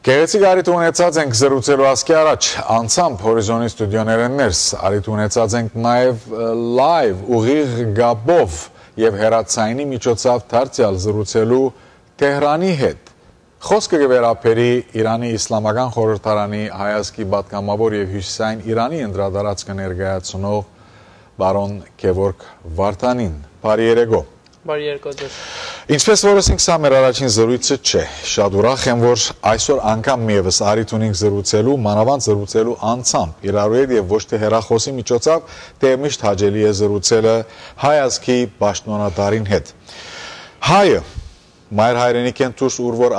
Գեղեցիկ արիտ ունեցած ենք զրուցելու ասկի առաջ, անցամբ հորիզոնի ստուդիոներեն ներս, արիտ ունեցած ենք նաև լայվ, ուղիղ գաբով և հեռացայինի միջոցավ դարձյալ զրուցելու Թեհրանի հետ։ Խոսքը կվերապերի Իրանի իսլամական խորհրդարանի հայազգի պատգամավոր և հյուսիսային Իրանի ընդրադարածքը ներկայացնող բարոն Գևորգ Վարդանին։ Բարի երեկո։ Բարի երեկո ձեզ։ Ինչպես որ ասենք, սա մեր առաջին զրույցը չէ։ Շատ ուրախ եմ, որ այսօր անգամ միևս արիթ ունենք զրուցելու, մանավանդ զրուցելու անցամբ իրարու հետ եւ ոչ թե հեռախոսի միջոցով, թե միշտ հաճելի է զրուցելը հայ ազգի պաշտոնատարին հետ։ Հայը մայր հայրենիքեն դուրս ուր որ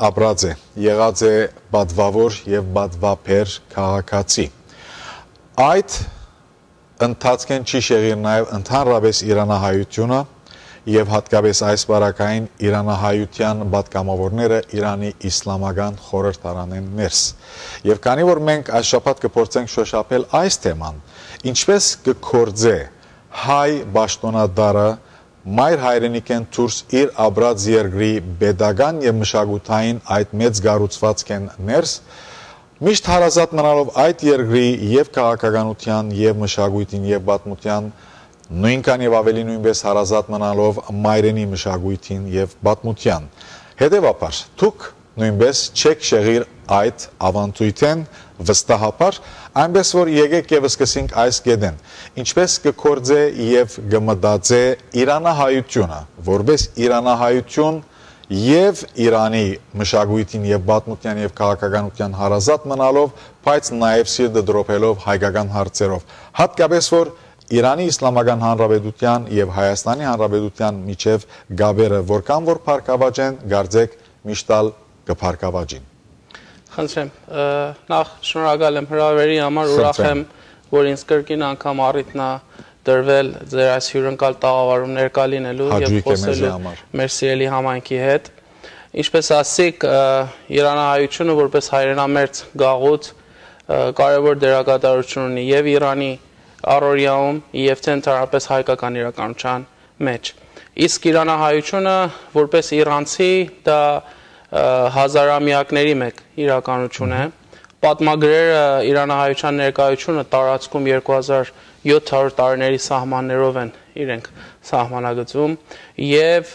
ապրած է, եղած է պատվավոր եւ պատվաբեր քաղաքացի։ Այդ ընթացքեն չի շեղիր նաեւ ընդհանրապես իրանահայությունը և հատկապես այս բարակային իրանահայության պատգամավորները Իրանի իսլամական խորհրդարանեն ներս։ Եվ քանի որ մենք այս շաբաթ կփորձենք շոշափել այս թեման, ինչպես կգործե հայ պաշտոնատարը մայր հայրենիքեն դուրս իր ապրած երկրի պետական և մշակութային այդ մեծ կառուցվածքեն ներս, միշտ հարազատ մնալով այդ երկրի և քաղաքականության, և մշակույթին, և պատմության, նույնքան և ավելի նույնպես հարազատ մնալով մայրենի մշակույթին և պատմության։ Հետևաբար, դուք նույնպես չեք շեղիր այդ ավանդույթեն վստահաբար, այնպես որ եկեք և սկսենք այս կետեն, ինչպես կգործե և կմտածե իրանահայությունը, որպես իրանահայություն և Իրանի մշակույթին և պատմության և քաղաքականության հարազատ մնալով, բայց նաև սիրտը դրոփելով հայկական հարցերով, հատկապես որ Իրանի Իսլամական Հանրապետության և Հայաստանի Հանրապետության միջև գաբերը որքան որ փառքավաճեն, կարծեք միշտալ կփառքավաճին։ Խնդրեմ, նախ շնորհակալ եմ հրավերի համար, ուրախ եմ, որ ինձ կրկին անգամ առիթն է դրվել ձեր այս հյուրընկալ տաղավարում ներկա լինելու և խոսելու մեր սիրելի համայնքի հետ։ Ինչպես ասիք, իրանահայությունը որպես հայրենամերձ գաղութ կարևոր դերակատարություն ունի և Իրանի առօրյաում և թե ընդհանրապես հայկական իրականության մեջ։ Իսկ իրանահայությունը որպես իրանցի դա հազարամյակների մեկ իրականություն է։ Պատմագրերը իրանահայության ներկայությունը տարածքում 2700 տարիների սահմաններով են իրենք սահմանագծում և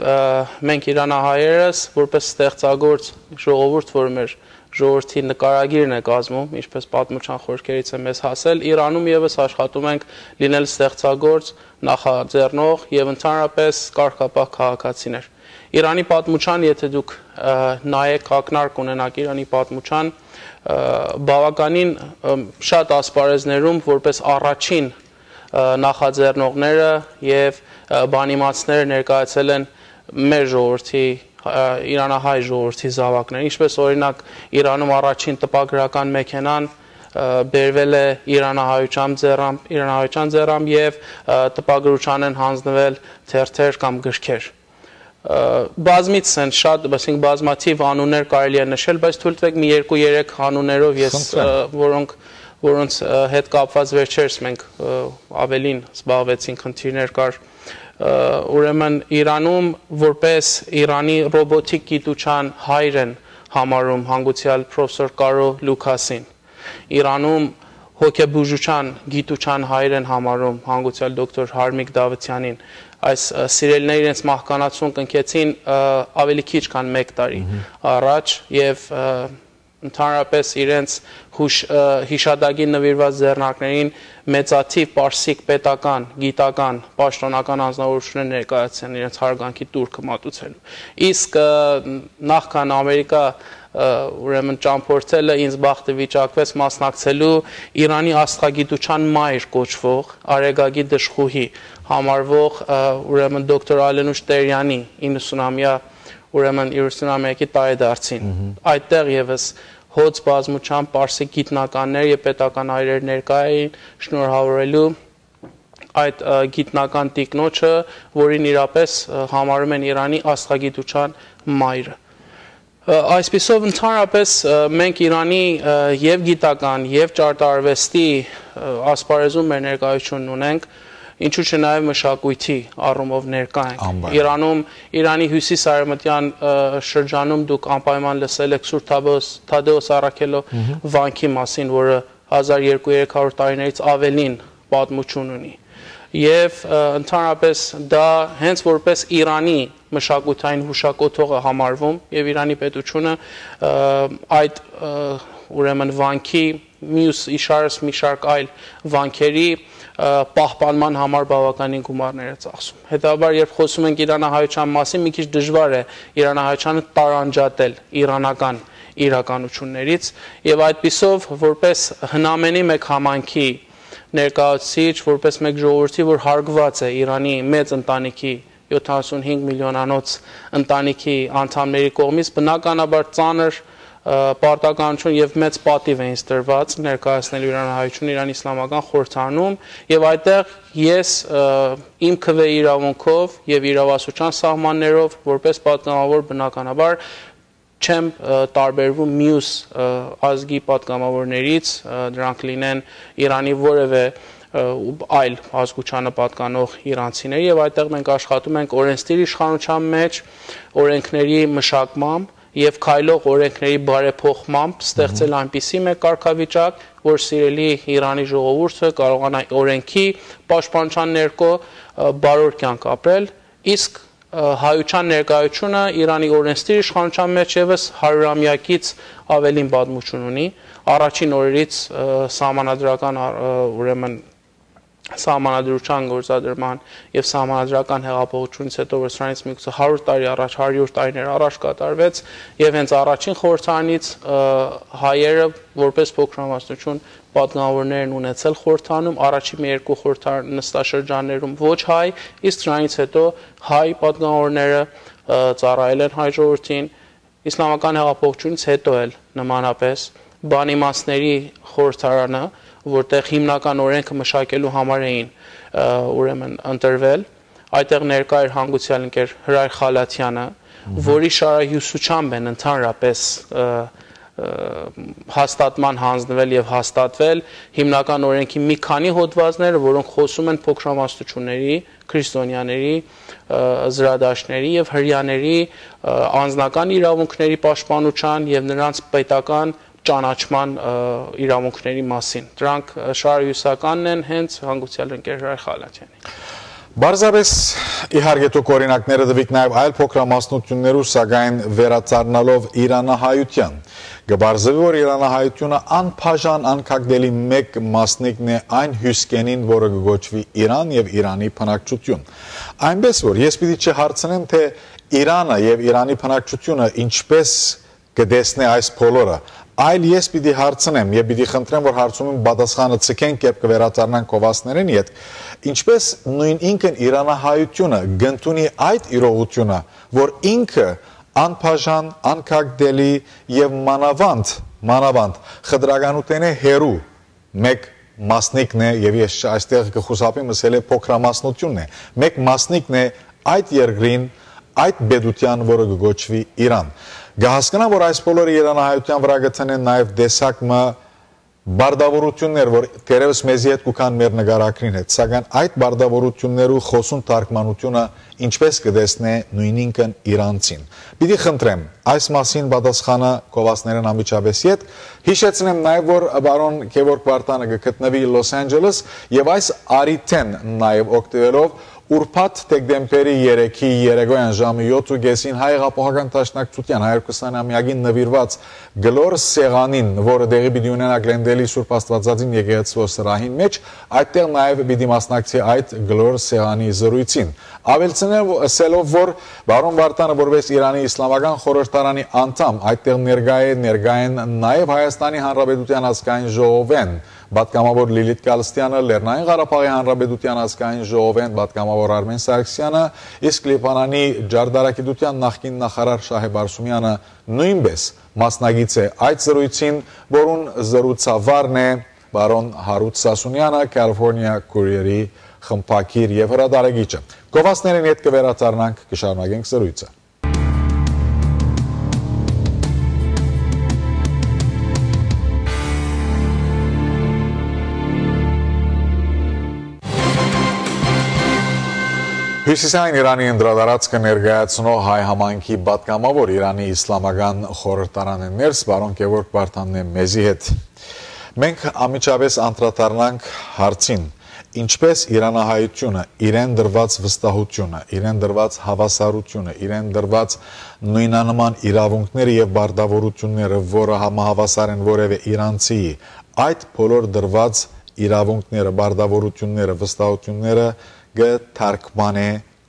մենք իրանահայերս որպես ստեղծագործ ժողովուրդ, որ մեր ժողովրդի նկարագիրն է կազմում, ինչպես պատմության խորքերից է մեզ հասել, Իրանում ևս աշխատում ենք լինել ստեղծագործ, նախաձեռնող և ընդհանրապես կարգապահ քաղաքացիներ։ Իրանի պատմության, եթե դուք նայեք ակնարկ ունենաք Իրանի պատմության, բավականին շատ ասպարեզներում որպես առաջին նախաձեռնողները և բանիմացները ներկայացել են մեր ժողովրդի իրանահայ ժողովրդի զավակներ, ինչպես օրինակ Իրանում առաջին տպագրական մեքենան բերվել է իրանահայության ձեռամբ և տպագրության են հանձնվել թերթեր կամ գրքեր։ Բազմից են շատ, բազմաթիվ անուններ կարելի է նշել, բայց թույլ տվեք մի 2-3 անուններով ես, որոնց հետ կապված վերջերս մենք ավելին զբաղվեցին խնդիրներ կար, ուրեմն Իրանում որպես Իրանի ռոբոտիկ գիտության հայր են համարում հանգուցյալ պրոֆեսոր Կարո Լուքասին, Իրանում հոգեբուժության գիտության հայր են համարում հանգուցյալ դոկտոր Հարմիկ Դավթյանին, այս սիրելիները իրենց մահկանացուն կնքեցին ավելի քիչ քան 1 տարի առաջ և ընդհանրապես իրենց հիշադակին նվիրված ձեռնարկներին մեծաթիվ պարսիկ պետական, գիտական, պաշտոնական անձնավորություններ ներկայացան իրենց հարգանքի տուրքը մատուցելու։ Իսկ նախքան Ամերիկա ուրեմն ճամփորդելը ինձ բախտը վիճակվեց մասնակցելու Իրանի աստղագիտության մայր կոչվող Արեգագի դժխուհի համարվող ուրեմն դոկտոր Ալենուշ Տերյանի 90-ամյա ուրեմն 90-ամյակի տարեդարձին։ Այդտեղ ևս հոծ բազմությամբ պարսիկ գիտնականներ և պետական այրեր ներկա էին շնորհավորելու այդ գիտնական տիկնոջը, որին իրապես համարում են Իրանի աստղագիտության մայրը։ Այսպիսով ընդհանրապես մենք Իրանի և գիտական և ճարտարարվեստի ասպարեզում մեր ներկայությունն ունենք ինչու՞ չէ նաև մշակույթի առումով ներկա ենք։ Իրանում, Իրանի հյուսիս-արևմտյան շրջանում դուք անպայման լսել եք Սուրբ Թադեոս Առաքելով վանքի մասին, որը 1200-300 տարիներից ավելին պատմություն ունի։ Եվ ընդհանրապես դա հենց որպես Իրանի մշակութային հուշակոթողը համարվում եւ Իրանի պետությունը այդ ուրեմն վանքի մյուս իշարս մի շարք այլ վանքերի պահպանման համար բավականին գումարներ է ծախսում։ Հետաբար երբ խոսում ենք իրանահայության մասին, մի քիչ դժվար է իրանահայությանը տարանջատել իրանական իրականություններից եւ այդպիսով որպես հնամենի մեկ համայնքի ներկայացուցիչ, որպես մեկ ժողովրդի, որ հարգված է Իրանի մեծ ընտանիքի 75 միլիոնանոց ընտանիքի անդամների կողմից բնականաբար ծանր պարտականություն եւ մեծ պատիվ է ինձ տրված ներկայացնել իրանահայությունը Իրանի իսլամական խորհրդարանում եւ այդտեղ ես իմ քվեի իրավունքով եւ իրավասության սահմաններով որպես պատգամավոր բնականաբար չեմ տարբերվում մյուս ազգի պատգամավորներից, դրանք լինեն Իրանի որևէ այլ ազգությանը պատկանող իրանցիների եւ այդտեղ մենք աշխատում ենք օրենսդիր իշխանության մեջ, օրենքների մշակմամբ եւ քայլող օրենքների բարեփոխմամբ ստեղծել այնպիսի մեկ կարգավիճակ, որ սիրելի Իրանի ժողովուրդը կարողանա օրենքի պաշտպանության ներքո բարոր կյանք ապրել, իսկ հայության ներկայությունը Իրանի օրենսդիր իշխանության մեջ եւս 100-ամյակից ավելին պատմություն ունի։ Առաջին օրերից սահմանադրական ուրեմն սահմանադրության գործադրման եւ սահմանադրական հեղափոխությունից հետո որ սրանից միգուցե 100 տարի առաջ, 100 տարիներ առաջ կատարվեց եւ հենց առաջին խորհրդարանից հայերը որպես փոքրամասնություն պատգամավորներ են ունեցել խորհրդարանում, առաջին մի երկու խորհրդարան նստաշրջաններում ոչ հայ, իսկ դրանից հետո հայ պատգամավորները ծառայել են հայ ժողովրդին, իսլամական հեղափոխությունից հետո էլ նմանապես բանիմացների խորհրդարանը, որտեղ հիմնական օրենքը մշակելու համար էին ուրեմն ընտրվել, այդտեղ ներկա էր հանգուցյալ ընկեր Հրայր Խալաթյանը, որի շարահյուսությամբ են ընդհանրապես հաստատման հանձնվել եւ հաստատվել հիմնական օրենքի մի քանի հոդվածները, որոնք խոսում են փոքրամասնությունների, քրիստոնյաների, զրադաշտների եւ հրյաների անձնական իրավունքների պաշտպանության եւ նրանց պետական ճանաչման իրավունքների մասին։ Դրանք շարահյուսականն են հենց հանգուցյալ ընկեր Հրայր Խալաթյանի։ Բարձրապես իհարկե դուք օրինակները տվիք նաև այլ փոքրամասնություններու, սակայն վերածառնալով իրանահայության։ Գբարձվի որ իրանահայությունը անբաժան անկագնելի մեկ մասնիկն է այն հյուսկենին, որը կգոչվի Իրան եւ Իրանի բնակչություն։ Այնպես որ ես պիտի չհարցնեմ, թե Իրանը եւ Իրանի բնակչությունը ինչպես կդեսնե այս բոլորը, այլ ես պիտի հարցնեմ եւ պիտի խնդրեմ, որ հարցումին պատասխանը ցկենք, երբ կվերածառնան կովասներին հետ, ինչպես նույն ինքն իրանահայությունը գտնի այդ իրողությունը, որ ինքը անբաժան, անկագնելի եւ մանավանդ խտրականութենե հերու մեկ մասնիկն է եւ ես այստեղ կխուսափեմ ասել փոքրամասնությունն է, մեկ մասնիկն է այդ երկրին, այդ պետության, որը կգոչվի Իրան։ Գահասկանամ, որ այս բոլորը իրանահայության վրա գտնեն նաև դեսակմը բարդավորություններ, որ դերևս մեզի հետ կուքան մեր նգարակրին հետ, սակայն այդ բարդավորություններու խոսուն թարգմանությունը ինչպես կդեսնե նույն ինքն իրանցին։ Պիտի խնդրեմ այս մասին պատասխանը կովասներն ամիջապես հետ, հիշեցնեմ նաև, որ բարոն Գևորգ Վարդանը կգտնվի Լոս Անջելես եւ այս արիթեն նաև օգտվելով Ուրբաթ դեկտեմբերի 3-ի երեկոյան ժամը 7:30 հայ հեղափոխական դաշնակցության 120-ամյակին նվիրված գլոր սեղանին, որը դեղի պիտի ունենա Գլենդելի Սուրբ Աստվածածին եկեղեցու սրահին մեջ, այդտեղ նաև պիտի մասնակցի այդ գլոր սեղանի զրույցին։ Ավելցնելով, որ բարոն Վարդանը որպես Իրանի Իսլամական խորհրդարանի անդամ այդտեղ ներկա են նաև Հայաստանի Հանրապետության ազգային ժողովեն պատգամավոր Լիլիթ Գալստյանը, Լեռնային Ղարաբաղի Հանրապետության ազգային ժողովեն պատգամավոր Արմեն Սարգսյանը, իսկ Լիբանանի ջարդարագիտության նախկին նախարար Շահե Բարսումյանը նույնպես մասնագիծ է այդ զրույցին, որուն զրուցավարն է բարոն Հարութ Սասունյանը, California Courier-ի խմբակիր եւ հրատարակիչը։ Գովասներին հետ կվերածառնանք, կշարունակենք զրույցը։ Հյուսիսային Իրանի ընդրադարածքը ներկայացնող հայ համայնքի պատգամավոր Իրանի իսլամական խորհրդարանի ներս բարոն Գևորգ Վարդանն է մեզի հետ։ Մենք ամիջապես անդրադառնանք հարցին, ինչպես իրանահայությունը, իրեն դրված վստահությունը, իրեն դրված հավասարությունը, իրեն դրված նույնանման իրավունքները եւ բարդավորությունները, որը համահավասար են որևէ իրանցի, այդ բոլոր դրված իրավունքները, բարդավորությունները, վստահությունները գթարգմանե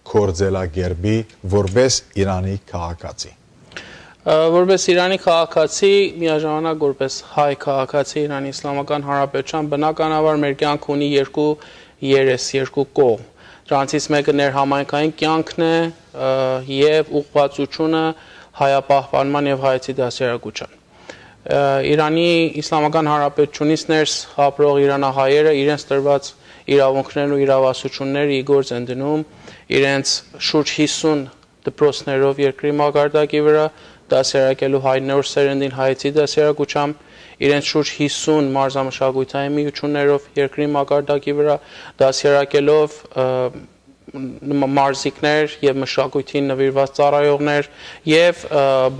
կորձելագերբի որպես Իրանի քաղաքացի։ Որպես Իրանի քաղաքացի, միաժամանակ որպես հայ քաղաքացի Իրանի Իսլամական Հանրապետության բնականաբար մեր կյանք ունի երկու երես, երկու կողմ։ Դրանցից մեկը ներհամայնքային կյանքն է եւ ուղղվածությունը հայապահպանման եւ հայեցի դասերակցության։ Իրանի Իսլամական Հանրապետությունից ներս ապրող իրանահայերը իրենց տրված իրավունքներն ու իրավասությունները իգործ են դնում իրենց շուրջ 50 դպրոցներով երկրի մակարդակի վրա դասերակելու հայ նոր սերնդին հայեցի դասերակցությամբ, իրենց շուրջ 50 մարզամշակութային միություններով երկրի մակարդակի վրա դասերակելով մարզիկներ եւ մշակույթին նվիրված ծառայողներ եւ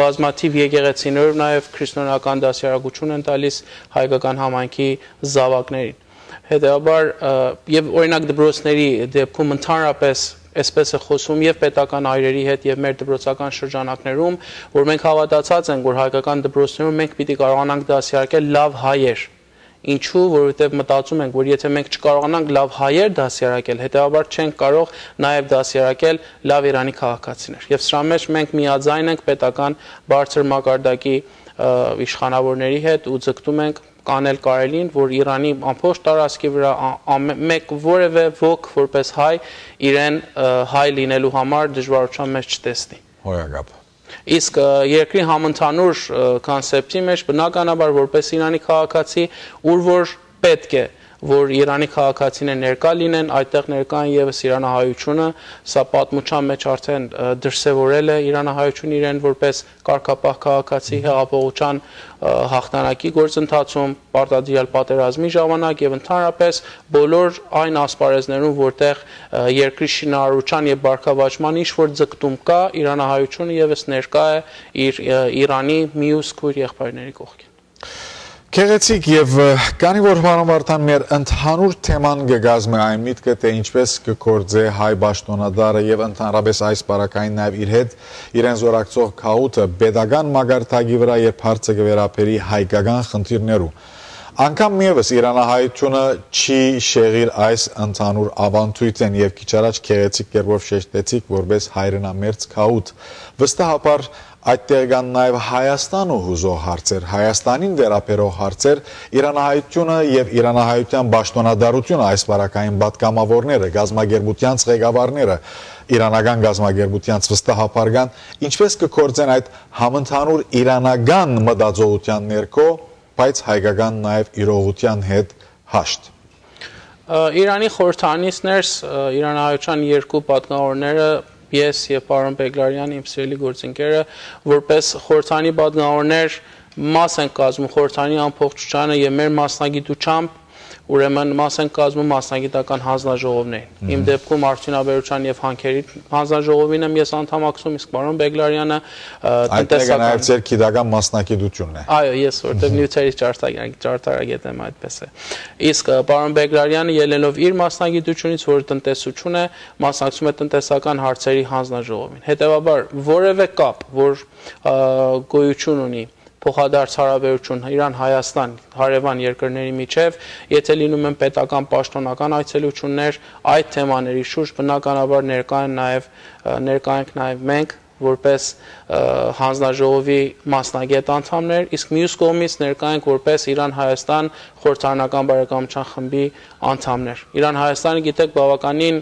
բազմաթիվ եկեղեցիներով նաեւ քրիստոնեական դասերակցություն են տալիս հայկական համայնքի զավակներին։ Հետևաբար եւ օրինակ դպրոցների դեպքում ընդհանրապես այսպես է խոսում եւ պետական այրերի հետ եւ մեր դպրոցական շրջանակներում, որ մենք հավատացած ենք, որ հայկական դպրոցներում մենք պիտի կարողանանք դասերակել լավ հայեր։ Ինչու, որովհետև մտածում ենք, որ եթե մենք չկարողանանք լավ հայեր դասերակել, հետեւաբար չենք կարող նաև դասերակել լավ Իրանի քաղաքացիներ։ Եվ սրա մեջ մենք միաձայն ենք պետական բարձր մակարդակի իշխանավորների հետ ու ձգտում ենք կանել կարելին, որ Իրանի ամբողջ տարածքի վրա մեկ որևէ ոք որպես հայ իրեն հայ լինելու համար դժվարության մեջ չտեսնի։ Հոյակապ։ Իսկ երկրի համընդհանուր կոնցեպտի մեջ բնականաբար որպես Իրանի քաղաքացի, ուր որ պետք է որ Իրանի քաղաքացին է ներկա լինեն, այդտեղ ներկա են եւս իրանահայությունը, սա պատմության մեջ արդեն դրսևորել է իրանահայությունը իրեն որպես կարգապահ քաղաքացի հեղափոխության հաղթանակի գործընթացում, պարտադրյալ պատերազմի ժամանակ եւ ընդհանրապես բոլոր այն ասպարեզներում, որտեղ երկրի շինարարության եւ բարգավաճման ինչ որ ձգտում կա, իրանահայությունը եւս ներկա է իր Իրանի մյուս քույր եղբայրների կողքին։ Քեղեցիկ եւ կանի որ Վարդան մեր ընդհանուր թեման կգազմի այն միտքը թե ինչպես կկործե հայ պաշտոնադարը եւ ընդհանրապես այս բարակային նաեւ իր հետ իրեն զորակցող քաութը pedagogan մագարտագի վրա երբ հարցը կվերապերի հայկական խնդիրներու անգամ միևս իրանահայությունը չի շեղիր այս ընդհանուր ավանդույթն եւ քիչ առաջ քեղեցիկ կերպով շեշտեցիք որպես հայրենամերձ քաութ վստահաբար այդտեղ կան նաև Հայաստան ու հուզող հարցեր, Հայաստանին վերաբերող հարցեր, իրանահայությունը եւ իրանահայության պաշտոնադարությունը այս բարակային պատգամավորները, գազագերբությանց ղեկավարները, իրանական գազագերբությանց վստահաբար կան, ինչպես կկործեն այդ համընդհանուր իրանական մտածողության ներքո, բայց հայկական նաև իրողության հետ հաշտ։ Իրանի խորհրդանից ներս իրանահայության երկու պատգամավորները ես եւ պարոն Բեգլարյան իմ սիրելի գործընկերը որպես խորհրդանի պատգամավորներ մաս են կազմում խորհրդանի ամբողջությանը եւ մեր մասնագիտությամբ ուրեմն մաս են կազմում մասնագիտական հանձնաժողովներին իմ դեպքում արդյունաբերության եւ հանքերի հանձնաժողովին եմ ես անդամակցում իսկ պարոն Բեգլարյանը տնտեսական այլ ձեր գիտական մասնագիտությունն է այո ես որտեղ նյութերի ճարտարագետ եմ այդպես է իսկ պարոն Բեգլարյանը ելնելով իր մասնագիտությունից որը տնտեսություն է մասնակցում է տնտեսական հարցերի հանձնաժողովին հետեւաբար որևէ կապ որ գոյություն ունի փոխադարձ հարաբերություն Իրան-Հայաստան հարևան երկրների միջև, եթե լինում են պետական պաշտոնական այցելություններ, այդ թեմաների շուրջ բնականաբար ներկա ենք նաև մենք որպես հանձնաժողովի մասնագետ անդամներ, իսկ մյուս կողմից ներկա ենք որպես Իրան-Հայաստան խորհրդարանական բարեկամության խմբի անդամներ։ Իրան-Հայաստանը գիտեք բավականին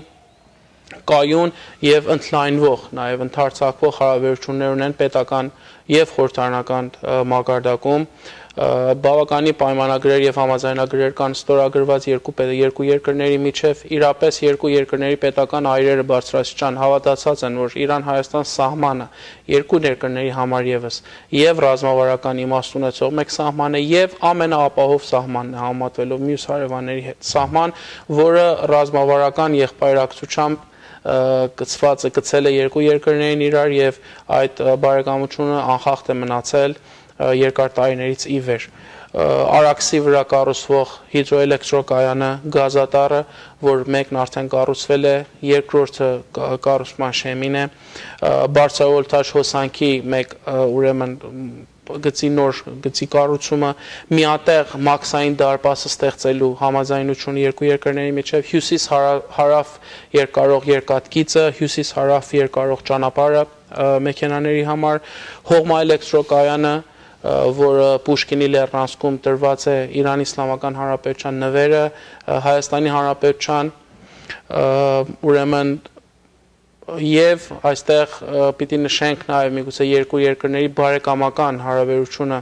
կայուն եւ ընդլայնվող, նաեւ ընդարձակվող հարաբերություններ ունեն պետական եւ խորհրդարանական մակարդակում բավականին պայմանագրեր եւ համաձայնագրեր կան ստորագրված երկու երկրների միջև իրապես երկու երկրների պետական այրերը բարձրացիչան հավատացած են որ Իրան-Հայաստան սահմանը երկու երկրների համար եւս եւ ռազմավարական իմաստ ունեցող մեկ սահման է եւ ամենաապահով սահմանն է համատվելով մյուս հարևանների հետ սահման որը ռազմավարական եղբայրակցությամբ գցել է երկու երկրներին իրար եւ այդ բարեկամությունը անխախտ է մնացել երկար տարիներից ի վեր։ Արաքսի վրա կառուցվող հիդրոէլեկտրոկայանը, գազատարը, որ մեկն արդեն կառուցվել է, երկրորդը կառուցման շեմին է, բարձրավոլտաժ հոսանքի մեկ ուրեմն գծի կառուցումը, միատեղ մաքսային դարպասը ստեղծելու համաձայնությունը երկու երկրների միջև, հյուսիս-հարավ երկարող երկաթգիծը, հյուսիս-հարավ երկարող ճանապարհը մեքենաների համար, հողմաէլեկտրոկայանը, որը Պուշկինի լեռնանցքում տրված է Իրանի Իսլամական Հանրապետության նվերը, Հայաստանի Հանրապետության, ուրեմն եւ այստեղ պիտի նշենք նաեւ միգուցե երկու երկրների բարեկամական հարաբերությունը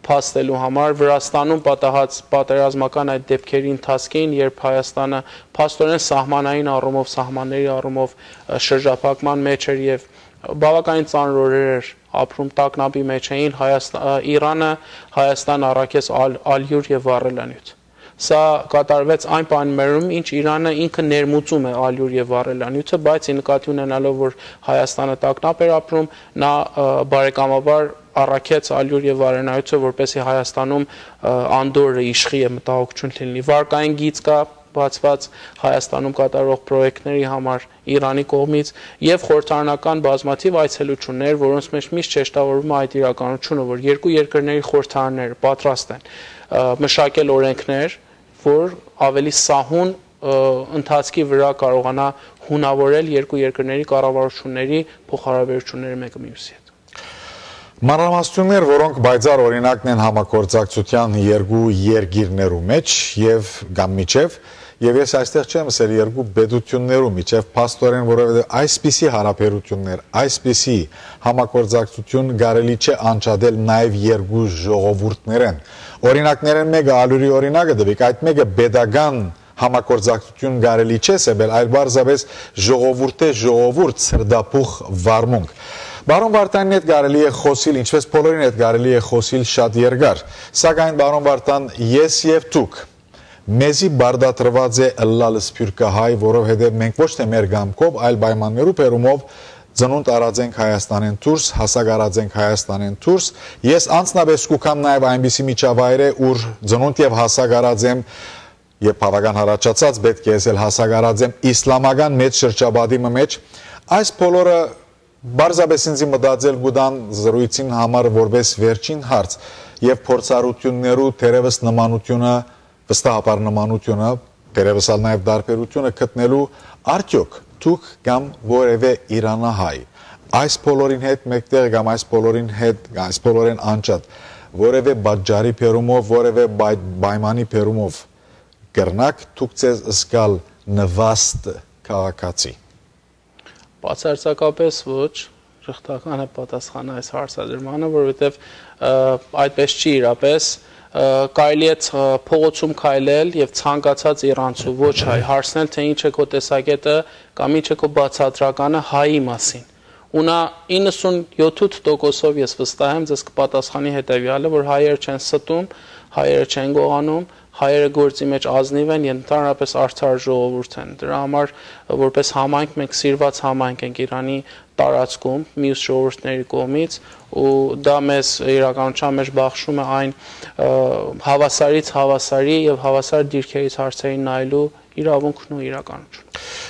փաստելու համար Վրաստանում պատահած պատերազմական այդ դեպքերի ընթացքին, երբ Հայաստանը փաստորեն սահմանային առումով, սահմանների առումով շրջափակման մեջ էր եւ բավականին ծանր օրեր էր ապրում տագնապի մեջ էին, Իրանը Հայաստան առաքեց ալյուր եւ վառելանյութ։ Սա կատարվեց այն պայմաններում, ինչ Իրանը ինքը ներմուծում է ալյուր եւ վառելանյութը, բայց ի նկատի ունենալով, որ Հայաստանը տագնապ էր ապրում, նա բարեկամաբար առաքեց ալյուր եւ վառելանյութը, որպեսզի Հայաստանում անդորրը իշխի է մտահոգություն լինի։ Վարկային գիծ կա բացված Հայաստանում կատարող պրոյեկտների համար Իրանի կողմից եւ խորհրդարանական բազմաթիվ այցելություններ, որոնց մեջ միշտ շեշտավորվում է այդ իրականությունը, որ երկու երկրների խորհրդարանները պատրաստ են մշակել օրենքներ, որ ավելի սահուն ընթացքի վրա կարողանա հունավորել երկու երկրների կառավարությունների փոխհարաբերությունները մեկը մյուսի հետ։ Մանրամասնություններ, որոնք բայցար օրինակն են համագործակցության երկու երկիրներու մեջ եւ կամ միջև, եւ ես այստեղ չեմ ասել երկու պետություններու միջև փաստորեն, որովհետեւ այսպիսի հարաբերություններ, այսպիսի համագործակցություն կարելի չէ անջատել նաեւ երկու ժողովուրդներ են։ Օրինակներն մեկը ալյուրի օրինակը դեպի այդ մեկը pedagogan համագործակցություն կարելի չէ սեբել, այլ բարձրապես ժողովուրդ սրդապուխ վարմունք։ Բարոն Վարդանին հետ կարելի է խոսիլ, ինչպես բոլորին հետ կարելի է խոսիլ շատ երկար, սակայն բարոն Վարդան, ես եւ դուք մեզի բարդատրված է ըլլալը սփյուռքահայ, որովհետեւ մենք ոչ թե մեր գամքով, այլ պայմաններու բերումով ծնունդ արած ենք Հայաստանեն դուրս, հասակ արած ենք Հայաստանեն դուրս։ Ես անձնապես կուքամ նաեւ այնպիսի միջավայր է, ուր ծնունդ եւ հասակ արած եմ եւ բավական հարաճացած պետք է ասել հասակ արած եմ իսլամական մեծ շրջապատի մեջ, այս բոլորը Բարձրապես ինձ մտածել գուտան զրույցին համար որպես վերջին հարց եւ փորձառություններու թերևս նմանությունը վստահաբար նմանությունը թերևս ալ նաեւ դարբերությունը գտնելու արդյոք դուք կամ որևէ իրանահայ այս բոլորին հետ մեկտեղ կամ այս բոլորին հետ այս բոլորին անջատ որևէ բաժարի բերումով որևէ պայմանի բերումով կրնակ դուք ցեզ զգալ նվաստ քաղաքացի Բացարձակապես ոչ, շղթական է պատասխանը այս հարցադրմանը, որովհետև այդպես չի իրապես, կարելի է փողոցում քայլել եւ ցանկացած իրանցու ոչ հայ հարցնել թե ինչ է քո տեսակետը կամ ինչ է քո բացատրականը հայի մասին։ Ու նա 97%-ով ես վստահ եմ ձեզ կպատասխանի հետեւյալը, որ հայերը չեն ստում, հայերը չեն գողանում, հայերը գործի մեջ ազնիվ են, ընդհանրապես արդար ժողովուրդ են։ Դրա համար որպես համայնք մենք սիրված համայնք ենք Իրանի տարածքում մյուս ժողովուրդների կողմից ու դա մեզ իրականության մեջ բախշում է այն հավասարից հավասարի եւ հավասար դիրքերից հարցերին նայելու իրավունքն ու իրականություն։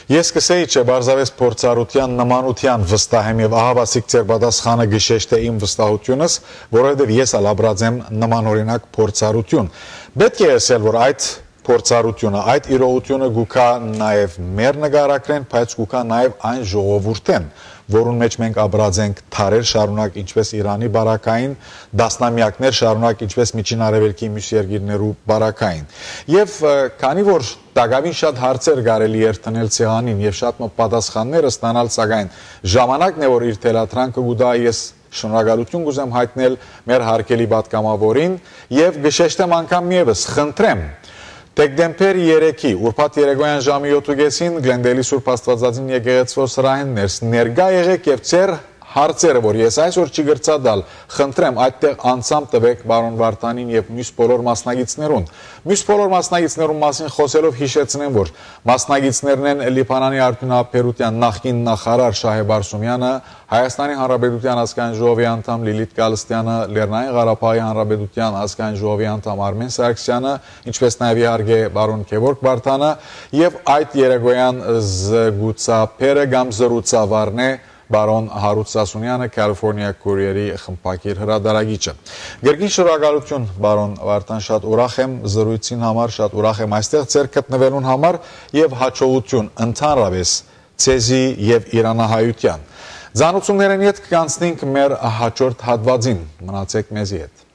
Ես կսեի չէ բարձրապես փորձառության նմանության վստահ եմ եւ ահավասիկ ձեր պատասխանը գշեշտ է իմ վստահությունս, որովհետեւ ես ալաբրած եմ նմանօրինակ փորձառություն։ Պետք է ասել, որ այդ փորձառությունը, այդ իրողությունը գուքա նաև մեր նկարագրեն, բայց գուքա նաև այն ժողովուրդեն, որուն մեջ մենք ապրած ենք թարեր շարունակ ինչպես Իրանի բարակային, դասնամյակներ շարունակ ինչպես Միջին Արևելքի մյուս երկիրներու բարակային։ Եվ քանի որ դակավին շատ հարցեր կարելի էր տնել ցեղանին եւ շատ պատասխաններ ստանալ, սակայն ժամանակն է որ իր թելադրանքը գուտա ես շնորհակալություն կուզեմ հայտնել մեր հարգելի պատգամավորին եւ գշեշտեմ անգամ եւս խնդրեմ Դեկտեմբեր 3-ի ուրբաթ երեկոյան ժամի 7:30-ին Գլենդեյլի Սուրբ Աստվածածին եկեղեցու սրահին ներկա եղեք եւ ձեր հարցերը, որ ես այսօր չի գրծա դալ, խնդրեմ այդտեղ անձամբ տվեք բարոն Վարդանին եւ մյուս բոլոր մասնագետներուն։ Մյուս բոլոր մասնագետներուն մասին խոսելով հիշեցնեմ, որ մասնագետներն են Լիբանանի արդյունաբերության նախկին նախարար Շահե Բարսումյանը, Հայաստանի Հանրապետության ազգային ժողովի անդամ Լիլիթ Գալստյանը, Լեռնային Ղարաբաղի Հանրապետության ազգային ժողովի անդամ Արմեն Սարգսյանը, ինչպես նաև իհարկե բարոն Գևորգ Վարդանը եւ այդ երեկոյան զգուծապերը կամ զրուցավարն է բարոն Հարութ Սասունյանը, California Courier-ի խմբակիր հրադարագիչը։ Գրգին շնորհակալություն բարոն Վարդան, շատ ուրախ եմ զրույցին համար, շատ ուրախ եմ այստեղ ձեր գտնվելուն համար եւ հաջողություն ընդհանրապես ցեզի եւ իրանահայության։ Ձանուցումներն հետ կանցնենք մեր հաջորդ հատվածին։ Մնացեք մեզի հետ։